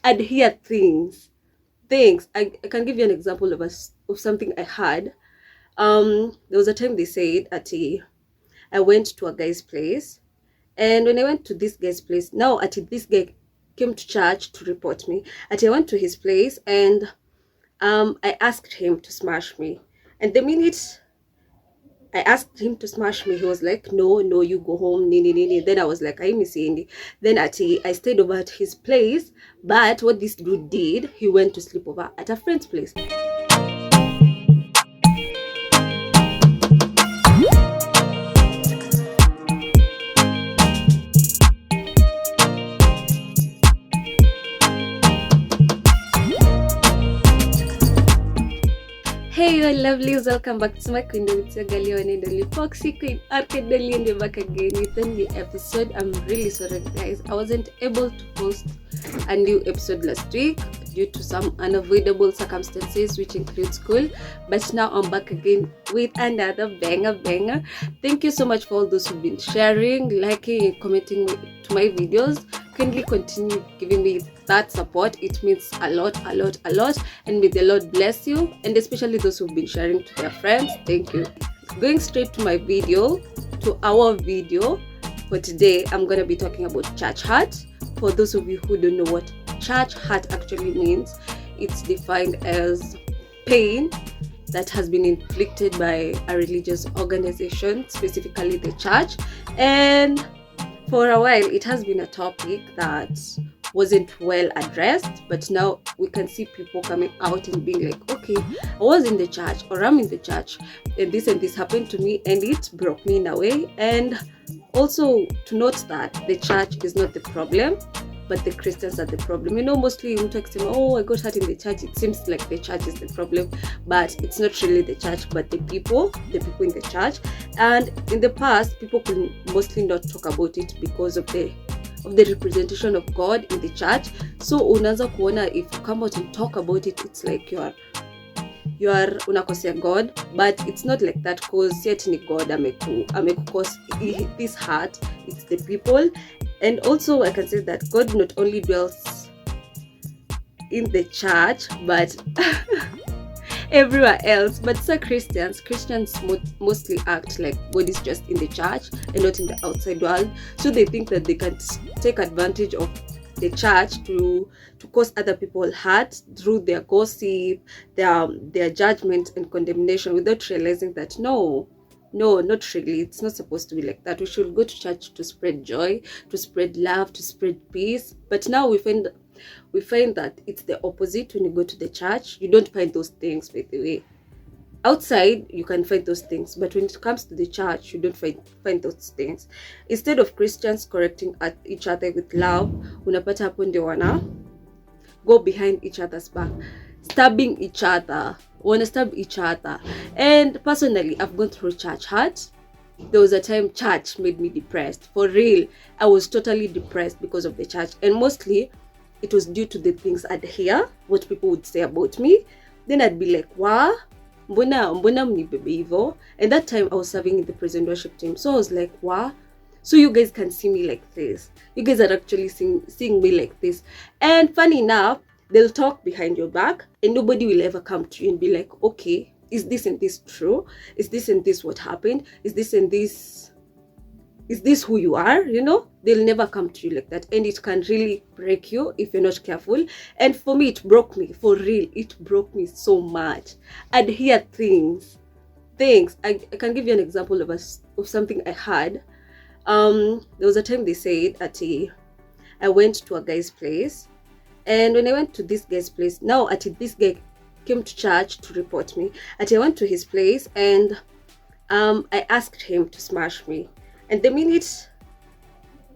I'd hear things. I can give you an example of something I had. There was a time they said I went to a guy's place, and when I went to this guy's place, now this guy came to church to report me. I went to his place, and I asked him to smash me. And the minute I asked him to smash me, he was like, no, no, you go home, nini, nini. Then I was like, I miss Andy. Then I stayed over at his place. But what this dude did, he went to sleep over at a friend's place. Hey, you lovelies, welcome back to my Queen with your girl, your Dolly Foxy Queen Arcade Dolly, and we're back again with a new episode. I'm really sorry, guys. I wasn't able to post a new episode last week due to some unavoidable circumstances, which includes school. But now I'm back again with another banger. Thank you so much for all those who've been sharing, liking, and commenting to my videos. Kindly continue giving me that support. It means a lot, and may the Lord bless you, and especially those who've been sharing to their friends. Thank you. Going straight to our video for today, I'm going to be talking about church hurt. For those of you who don't know what church hurt actually means, it's defined as pain that has been inflicted by a religious organization, specifically the church. And for a while, it has been a topic that wasn't well addressed, but now we can see people coming out and being like, okay, I was in the church, or I'm in the church, and this happened to me, and it broke me in a way. And also to note that the church is not the problem, but the Christians are the problem. You know, mostly mtu akisema, oh, I got hurt in the church, it seems like the church is the problem, but it's not really the church, but the people in the church. And in the past, people could mostly not talk about it because of the representation of God in the church. So unaanza kuona, if you come out and talk about it, it's like you are unakosea God, but it's not like that, because yet ni God cause this hurt. It's the people. And also I can say that God not only dwells in the church, but everywhere else. But so Christians mostly act like God is just in the church and not in the outside world. So they think that they can take advantage of the church to cause other people hurt through their gossip, their judgment and condemnation, without realizing that no, not really. It's not supposed to be like that. We should go to church to spread joy, to spread love, to spread peace. But now we find that it's the opposite. When you go to the church, you don't find those things, by the way. Outside, you can find those things, but when it comes to the church, you don't find those things. Instead of Christians correcting at each other with love, unapata hapo ndio wana go behind each other's back, stabbing each other, wanna stab each other. And personally, I've gone through church hurt. There was a time church made me depressed. For real, I was totally depressed because of the church, and mostly it was due to the things I'd hear, what people would say about me. Then I'd be like, wow, mbona mnibebe hivyo. And that time I was serving in the praise and worship team, so I was like, wow, so you guys can see me like this. You guys are actually seeing me like this. And funny enough, they'll talk behind your back, and nobody will ever come to you and be like, okay, is this and this true? Is this and this what happened? Is this who you are? You know, they'll never come to you like that, and it can really break you if you're not careful. And for me, it broke me. For real, it broke me so much. I'd hear things. I can give you an example of something I had. There was a time they said I went to a guy's place, and when I went to this guy's place, now this guy came to church to report me. I went to his place, and I asked him to smash me. And the minute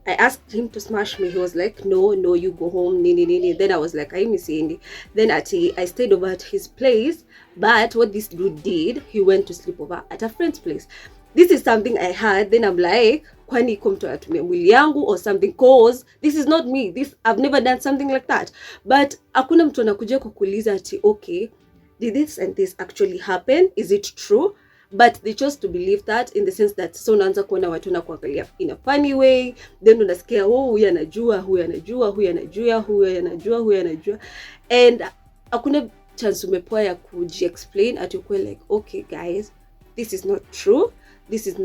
I asked him to smash me, he was like, no, you go home, nini. Then I was like, I miss Andy. Then I stayed over at his place. But what this dude did, he went to sleep over at a friend's place. This is something I heard. Then I'm like, kwani iko mtu anatumia mwili yangu or something, cause this is not me. I've never done something like that. But hakuna mtu anakuja kukuuliza ati, okay, did this and this actually happen? Is it true? but they chose to believe that, in the sense that so unaanza kuona watu na kuangalia in a funny way, then unasikia huyu anajua, huyu anajua, huyu anajua, huyu anajua, huyu anajua, and hakuna chance umepoa ya kuji-explain at ukwe like, okay guys, this is not true, this is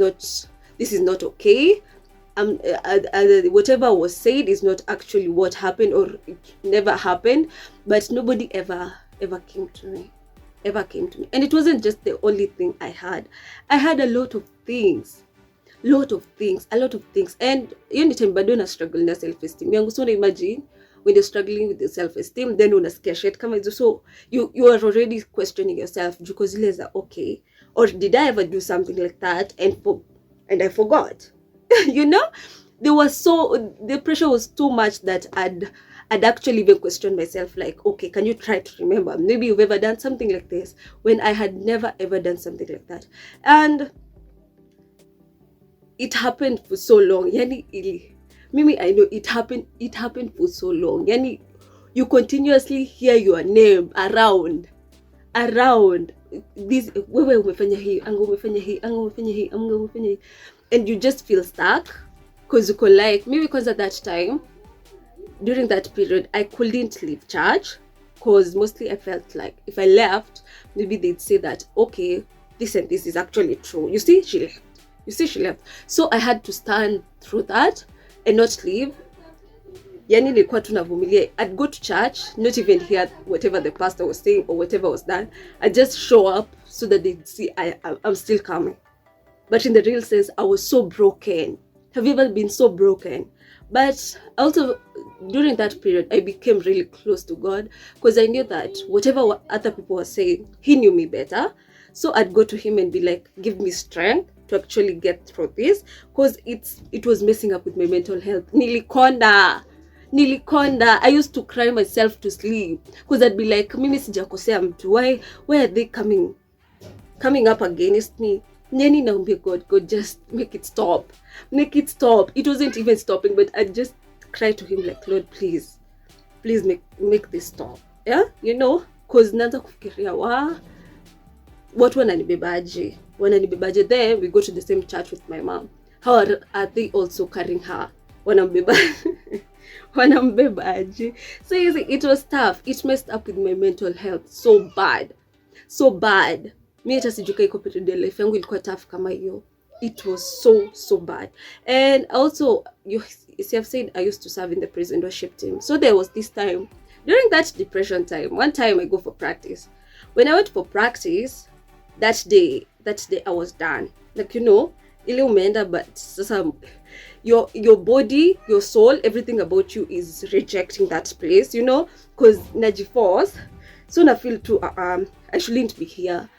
not okay, whatever was said is not actually what happened, or it never happened. But nobody ever came to me, and it wasn't just the only thing I had a lot of things, and hiyo ni time bado na struggle na self esteem yangu. So imagine when you're struggling with the self esteem, then unasikia shit kama hizo, so you are already questioning yourself, because ile za okay, or did I ever do something like that and I forgot. You know, the pressure was too much that I'd actually even questioned myself, like, okay, can you try to remember? Maybe you've ever done something like this, when I had never ever done something like that. And it happened for so long. Yani, Mimi, I know it happened for so long. Yani, you continuously hear your name around. This, wewe umefanya hii, anga umefanya hii, anga umefanya hii, anga umefanya hii. And you just feel stuck, because you could like, maybe because at that time, during that period, I couldn't leave church, because mostly I felt like if I left, maybe they'd say that, okay, this and this is actually true. You see, she left. So I had to stand through that and not leave. Yani nilikuwa tunavumilia. I'd go to church, not even hear whatever the pastor was saying or whatever was done. I'd just show up so that they'd see I'm still coming. But in the real sense, I was so broken. Have you ever been so broken? But also, during that period, I became really close to God, because I knew that whatever other people were saying, He knew me better. So I'd go to Him and be like, give me strength to actually get through this, because it was messing up with my mental health. Nilikonda. I used to cry myself to sleep, because I'd be like, mimi sijakosea mtu. Why are they coming up against me? Neni naambia God, just make it stop. It wasn't even stopping, but I just cried to Him like, Lord, please make this stop. Yeah, you know, because naanza kufikiria watu wananibebaje. Then we go to the same church with my mom. How are they also carrying her? Wanambebaje. So you see, it was tough. It messed up with my mental health so bad. Mi hata sijuka iko period ya life yangu ilikuwa tough kama hiyo. It was so bad. And also, you see, I've said I used to serve in the prison worship team. So there was this time, during that depression time, one time I go for practice. When I went for practice, that day I was done. Like, you know, ile umeenda, but sasa your body, your soul, everything about you is rejecting that place, you know, because najiforce. So I feel too, I shouldn't be here.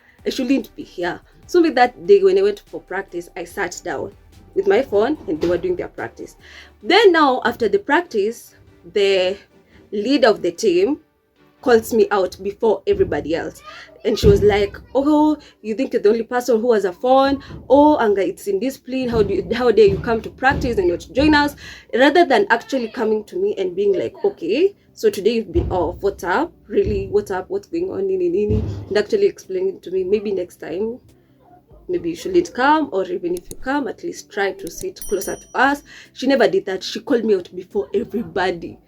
So with that day, when I went for practice, I sat down with my phone and they were doing their practice. Then now, after the practice, the leader of the team calls me out before everybody else. And she was like, oh, you think you're the only person who has a phone? Oh, Anga, it's indiscipline. How dare you come to practice and not join us? Rather than actually coming to me and being like, okay, so today you've been off. What's up? Really? What's up? What's going on? And actually explaining to me, maybe next time, maybe you shouldn't come, or even if you come, at least try to sit closer to us. She never did that. She called me out before everybody.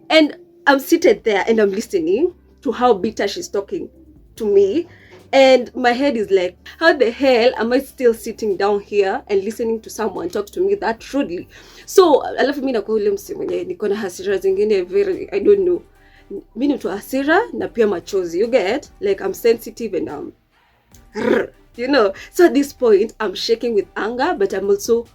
And I'm seated there and I'm listening to how bitter she's talking to me. And my head is like, how the hell am I still sitting down here and listening to someone talk to me that rudely? So, alafu mimi nakuwa ule msi mwenye niko na hasira zingine very, I don't know. Mimi ni tu hasira na pia machozi. You get? Like, I'm sensitive and you know. So at this point, I'm shaking with anger, but I'm also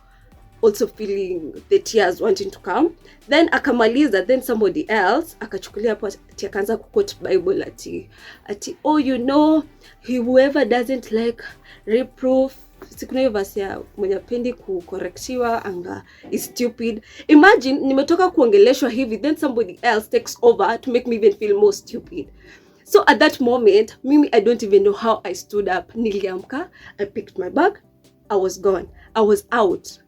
feeling the tears wanting to come. Then akamaliza, then somebody else akachukulia hapo ati akaanza kuquote Bible ati oh, you know, whoever doesn't like reproof, sikuna hiyo verse ya mwenye pendi kukorektiwa anga is stupid. Imagine nimetoka kuongeleshwa hivi, then somebody else takes over to make me even feel more stupid. So at that moment, mimi, I don't even know how I stood up. Niliamka, I picked my bag, I was gone. I was out.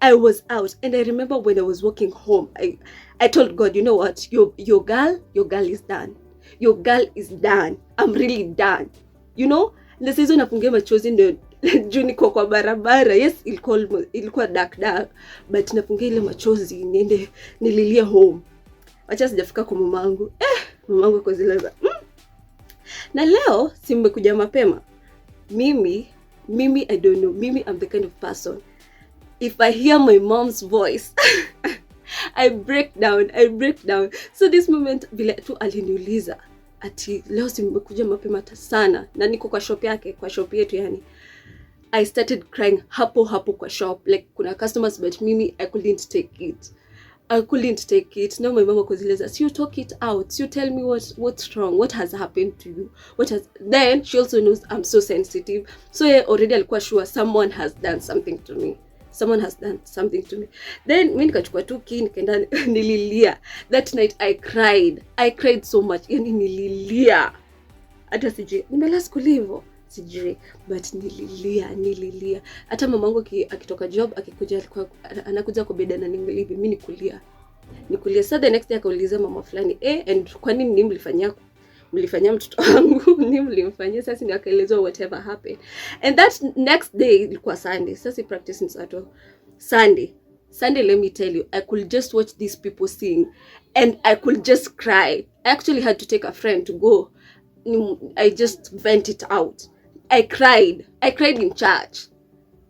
And I remember when I was walking home, I told God, you know what, your girl is done. I'm really done. You know, na saizo napungia machozi ndio juu niko kwa barabara. Yes, ilikuwa dark, but napungia ile machozi niende nililie home. Wacha sijafika kwa mamangu. Mamangu kwa zile za na leo simekuja mapema. Mimi I don't know. Mimi I'm the kind of person, if I hear my mom's voice I break down. So this moment vile tu aliniuliza ati leo simekuja mapema sana na niko kwa shop yake, kwa shop yetu yani, I started crying hapo kwa shop. Like kuna customers but mimi I couldn't take it. Now my mama kozileza, so you talk it out, so you tell me what's wrong, what has happened to you, then she also knows I'm so sensitive, so yeah, already alikuwa sure someone has done something to me. Then mimi nikachukua tu key nikaenda nililia. That night I cried so much, yani nililia hata sijui nimelala kulivo sijui, but nililia. Hata mamangu akitoka job akikuja alikuwa anakuja kubeda na ningelivi mimi nikulia. So the next day akauliza mama fulani, and kwa nini mlifanyia mtoto wangu? Ni mlimfanyia? Sasa ni akaelezwa whatever happened. And that next day ilikuwa Sunday. Sasa practice ni sato Sunday, let me tell you, I could just watch these people sing and I could just cry. I actually had to take a friend to go. I just vent it out. I cried in church.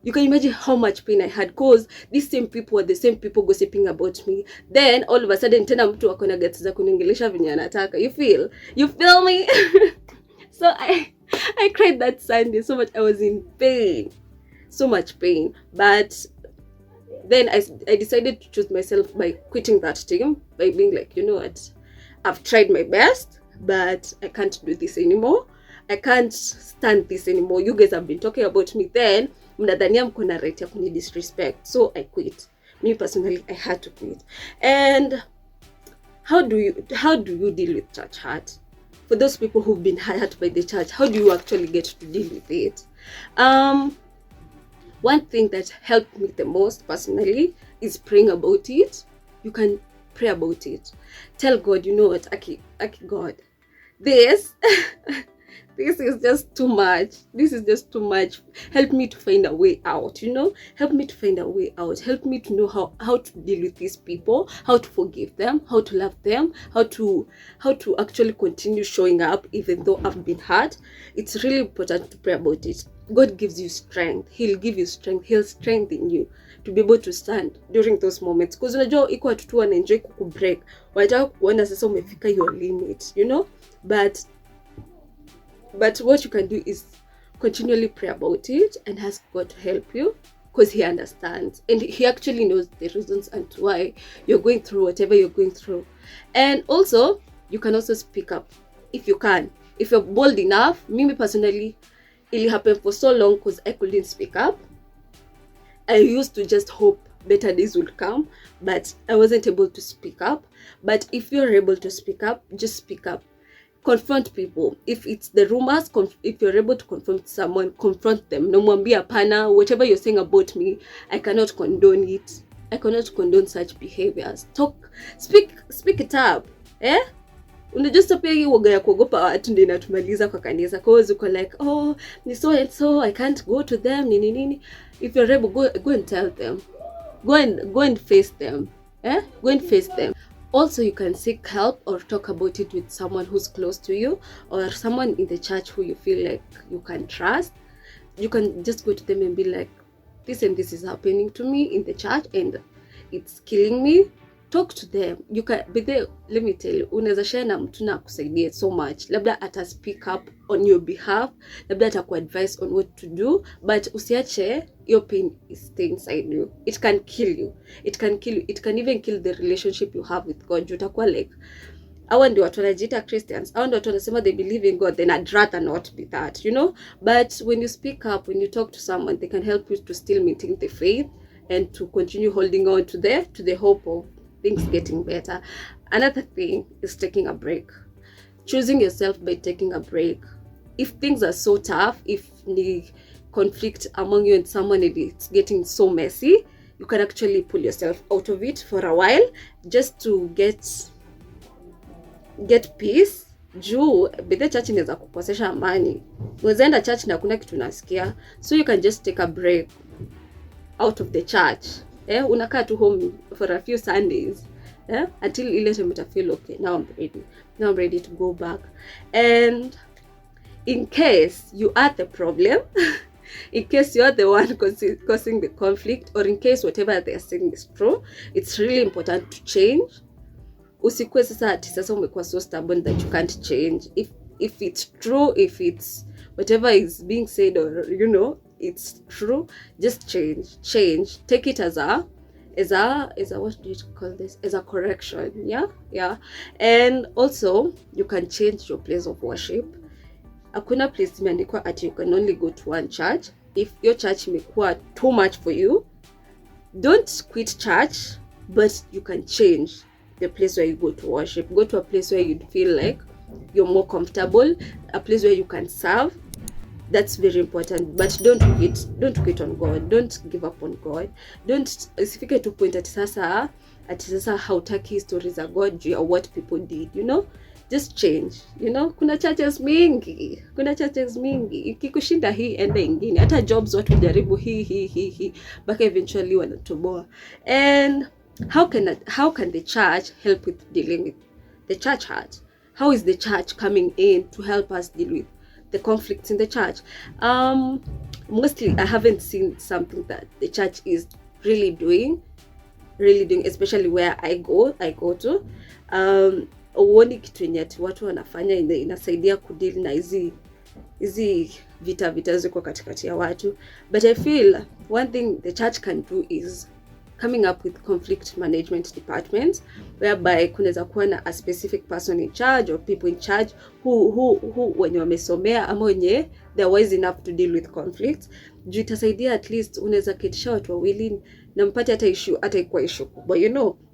You can imagine how much pain I had, because these same people were the same people gossiping about me. Then all of a sudden tena mtu wako na guts za kuniongelesha venye anataka. You feel me? So I cried that Sunday so much. I was in pain, so much pain. But then I decided to choose myself by quitting that team, by being like, you know what, I've tried my best, but I can't do this anymore. I can't stand this anymore. You guys have been talking about me, then mnadhania mko na right ya kuni disrespect. So I quit. Me personally, I had to quit. And how do you deal with church hurt? For those people who've been hurt by the church, how do you actually get to deal with it? One thing that helped me the most personally is praying about it. You can pray about it. Tell God, you know what, Aki God, this this is just too much. Help me to find a way out, Help me to find a way out. Help me to know how to deal with these people, how to forgive them, how to love them, how to actually continue showing up even though I've been hurt. It's really important to pray about it. God gives you strength. He'll give you strength. He'll strengthen you to be able to stand during those moments. Because unajua iko watu tu wanaenjoy kukubreak. Wanataka kuona sasa umefika your limit, But what you can do is continually pray about it and ask God to help you, because He understands and He actually knows the reasons and why you're going through whatever you're going through. And also, you can also speak up if you can. If you're bold enough. Me personally, it happened for so long because I couldn't speak up. I used to just hope better days would come, but I wasn't able to speak up. But if you're able to speak up, just speak up. Confront people. If it's the rumors, if you're able to confront someone, confront them. No mwambie hapana, whatever you're saying about me, I cannot condone it. I cannot condone such behaviors. Speak it up. Unajua pia hii woga ya kuogopa watu ndio inatumaliza kwa kanisa. Cause uko like, ni so and so, I can't go to them, nini. If you're able, go and tell them. Go and face them. Go and face them. Also, you can seek help or talk about it with someone who's close to you or someone in the church who you feel like you can trust. You can just go to them and be like, this and this is happening to me in the church and it's killing me. Talk to them. You can be there. Let me tell you, unaweza share na mtu na kusaidia so much. Labda ata speak up on your behalf. Labda ata advise on what to do. But usiache your pain is stay inside you. It can kill you. It can even kill the relationship you have with God. Utakuwa like, hawa ndio watu wanajiita Christians. Hawa ndio watu wanasema they believe in God. Then I'd rather not be that, But when you speak up, when you talk to someone, they can help you to still maintain the faith and to continue holding on to the hope of things getting better. Another thing is taking a break. Choosing yourself by taking a break. If things are so tough, if the conflict among you and someone it's getting so messy, you can actually pull yourself out of it for a while just to get peace juu the church inaweza kukosesha amani. Unaweza enda church na hakuna kitu unasikia, so you can just take a break out of the church. Unakaa tu home for a few Sundays until ile time uta feel okay, now I'm ready to go back. And in case you are the problem in case you are the one causing the conflict, or in case whatever they are saying is true, it's really important to change. Usikue sasa umekuwa so stubborn that you can't change. If it's true, if it's whatever is being said, or it's true, just change. Take it as a what do you call this, as a correction. Yeah. And also you can change your place of worship. Hakuna place imeandikwa ati you can only go to one church. If your church imekuwa too much for you, don't quit church, but you can change the place where you go to worship. Go to a place where you'd feel like you're more comfortable, a place where you can serve. That's very important. But don't quit on God. Don't give up on God. Don't usifike to point ati sasa hautaki stories za God or what people did, just change. Kuna churches mingi ikikushinda hii ende ingine. Hata jobs watu jaribu hii baka eventually wanatoboa. And how can the church help with dealing with the church heart? How is the church coming in to help us deal with the conflicts in the church? Mostly I haven't seen something that the church is really doing, especially where I go to. Uoni kitu yenye watu wanafanya inasaidia kudeal na hizi vita ziko katikati ya watu. But I feel one thing the church can do is coming up with conflict management departments, whereby kunaweza kuwa na a specific person in charge or people in charge who wenye wamesomea ama wenye they're wise enough to deal with conflicts. Juu itasaidia, at least unaweza ketisha watu wawili na mpate hata ikuwa issue kubwa,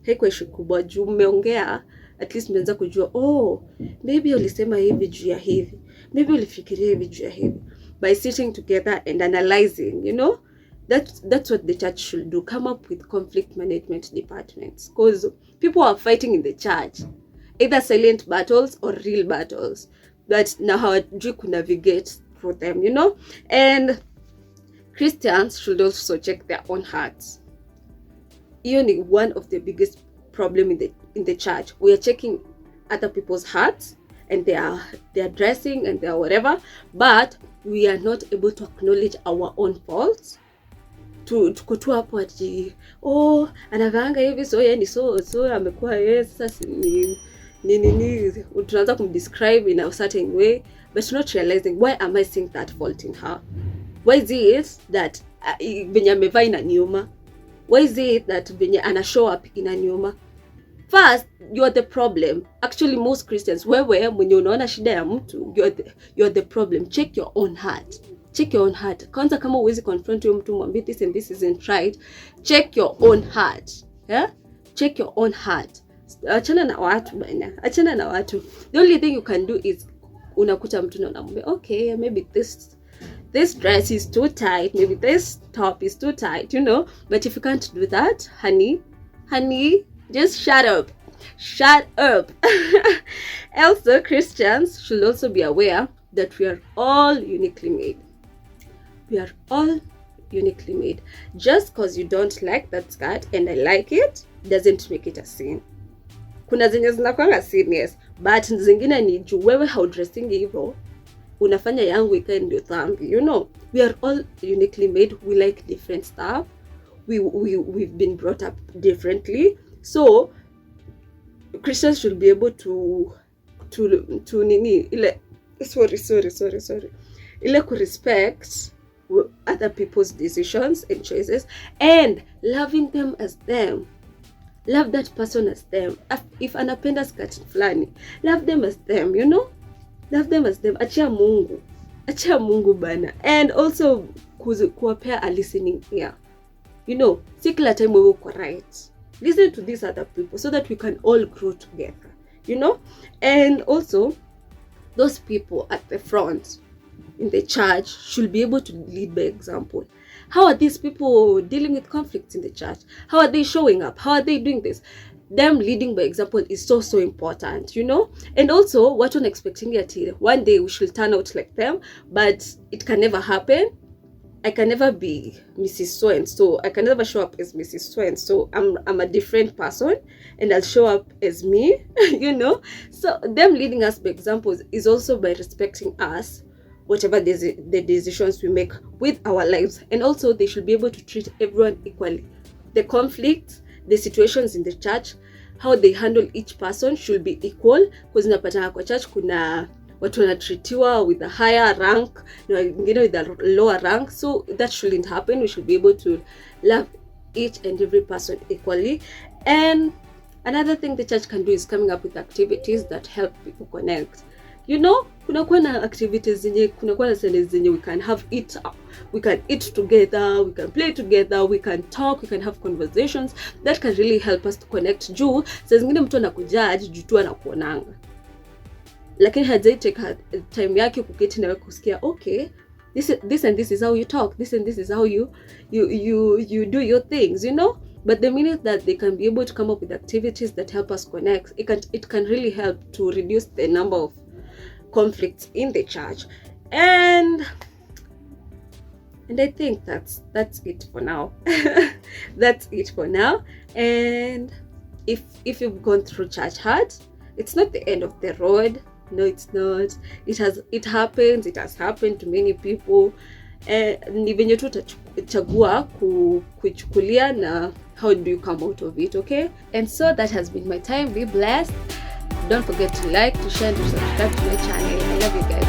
haikuwa issue kubwa juu mmeongea, at least mmeanza kujua maybe ulisema hivi juu ya hivi, maybe ulifikiria hivi juu ya hivi. By sitting together and analyzing, that's what the church should do. Come up with conflict management departments, because people are fighting in the church, either silent battles or real battles that now hawajui ku navigate through them, and Christians should also check their own hearts. Hiyo one of the biggest problem in the church. We are checking other people's hearts and their dressing and their whatever, but we are not able to acknowledge our own faults. Tuko tu hapo ati anavaanga hivi so yeye ni so amekuwa yeye sasa ni tunaanza kumdescribe in a certain way, but not realizing, why am I seeing that fault in her? Why is it that venye amevaa inaniuma? Why is it that venye ana show up inaniuma? First, you are the problem. Actually, most Christians, wewe mwenye unaona shida ya mtu, you are the problem. Check your own heart. Kwanza kama huwezi confront huyo mtu mwambie this and this isn't right, check your own heart. Check your own heart. Achana na watu. The only thing you can do is unakuta mtu na unamwambia okay, maybe this dress is too tight, maybe this top is too tight, but if you can't do that, honey, just shut up. Also, Christians should also be aware that we are all uniquely made. Just because you don't like that skirt and I like it doesn't make it a sin. Kuna zenye zinakuanga sin, yes, but zingine ni juu wewe how dressing hivyo unafanya yangu ikae ndio dhambi. We are all uniquely made. We like different stuff. We've been brought up differently. So Christians should be able to respect other people's decisions and choices, and loving them as them. Love that person as them. If anapenda skati fulani, love them as them, love them as them. Achia Mungu bana. And also kuwapea a listening ear. Si kila time wewe uko right. Listen to these other people so that we can all grow together, And also, those people at the front in the church should be able to lead by example. How are these people dealing with conflicts in the church? How are they showing up? How are they doing this? them leading by example is so important, you know. And also what one expecting that one day we should turn out like them, but it can never happen. I can never be Mrs. So and so. I can never show up as Mrs. So and so. I'm a different person, and I'll show up as me, you know. So them leading us by examples is also by respecting us, whatever the decisions we make with our lives. And also they should be able to treat everyone equally. The conflicts, the situations in the church, how they handle each person should be equal, because napata kwa church kuna watu wanatreatiwa with a higher rank na wengine with a lower rank. So that shouldn't happen. We should be able to love each and every person equally. And another thing the church can do is coming up with activities that help people connect. You know, kunakuwa na activities zenye, kunakuwa na Sundays zenye we can eat together, we can play together, we can talk, we can have conversations that can really help us to connect. Juu saa zingine mtu anakujudge juu tu anakuonanga, lakini hajai take time yake kuketi na kusikia, okay, this and this is how you talk, this and this is how you do your things, you know. But the minute that they can be able to come up with activities that help us connect, it can really help to reduce the number of conflicts in the church. And I think that's it for now. That's it for now. And if you've gone through church hurt, it's not the end of the road. No, it's not. It has happened to many people. Ni venye tu utachagua kuichukulia na how do you come out of it, okay? And so that has been my time. Be blessed. Don't forget to like, to share, and to subscribe to my channel. I love you guys.